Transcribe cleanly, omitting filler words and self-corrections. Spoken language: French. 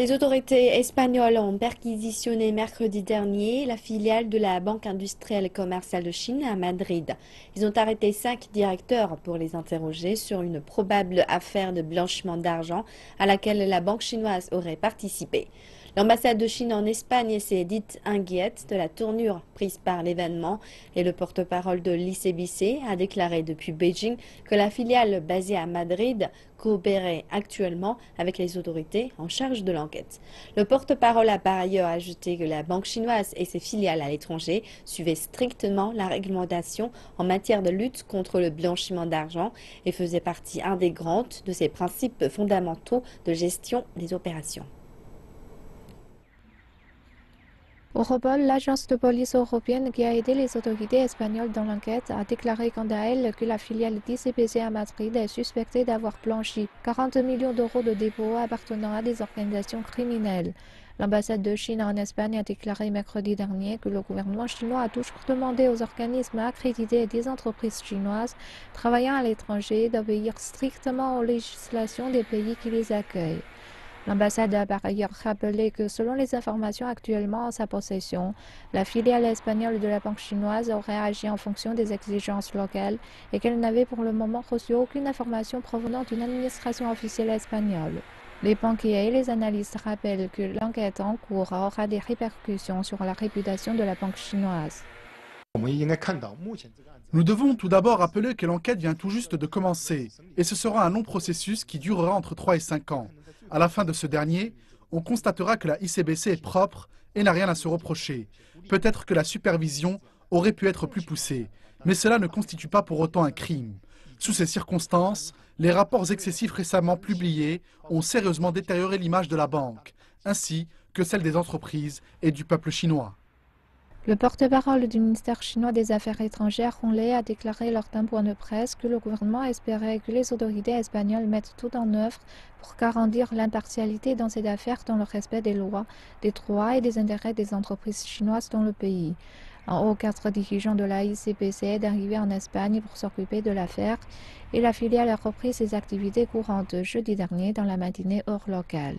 Les autorités espagnoles ont perquisitionné mercredi dernier la filiale de la Banque industrielle et commerciale de Chine à Madrid. Ils ont arrêté 5 directeurs pour les interroger sur une probable affaire de blanchiment d'argent à laquelle la banque chinoise aurait participé. L'ambassade de Chine en Espagne s'est dite inquiète de la tournure prise par l'événement et le porte-parole de l'ICBC a déclaré depuis Beijing que la filiale basée à Madrid coopérait actuellement avec les autorités en charge de l'enquête. Le porte-parole a par ailleurs ajouté que la banque chinoise et ses filiales à l'étranger suivaient strictement la réglementation en matière de lutte contre le blanchiment d'argent et faisaient partie intégrante de ses principes fondamentaux de gestion des opérations. Europol, l'agence de police européenne qui a aidé les autorités espagnoles dans l'enquête, a déclaré quant à elle que la filiale d'ICBC à Madrid est suspectée d'avoir blanchi 40 millions d'euros de dépôts appartenant à des organisations criminelles. L'ambassade de Chine en Espagne a déclaré mercredi dernier que le gouvernement chinois a toujours demandé aux organismes accrédités et des entreprises chinoises travaillant à l'étranger d'obéir strictement aux législations des pays qui les accueillent. L'ambassade a par ailleurs rappelé que selon les informations actuellement en sa possession, la filiale espagnole de la banque chinoise aurait agi en fonction des exigences locales et qu'elle n'avait pour le moment reçu aucune information provenant d'une administration officielle espagnole. Les banquiers et les analystes rappellent que l'enquête en cours aura des répercussions sur la réputation de la banque chinoise. Nous devons tout d'abord rappeler que l'enquête vient tout juste de commencer et ce sera un long processus qui durera entre 3 et 5 ans. À la fin de ce dernier, on constatera que la ICBC est propre et n'a rien à se reprocher. Peut-être que la supervision aurait pu être plus poussée, mais cela ne constitue pas pour autant un crime. Sous ces circonstances, les rapports excessifs récemment publiés ont sérieusement détérioré l'image de la banque, ainsi que celle des entreprises et du peuple chinois. Le porte-parole du ministère chinois des Affaires étrangères, Hong Lei, a déclaré lors d'un point de presse que le gouvernement espérait que les autorités espagnoles mettent tout en œuvre pour garantir l'impartialité dans cette affaire dans le respect des lois, des droits et des intérêts des entreprises chinoises dans le pays. En haut, 4 dirigeants de la ICBC est arrivé en Espagne pour s'occuper de l'affaire et la filiale a repris ses activités courantes jeudi dernier dans la matinée heure locale.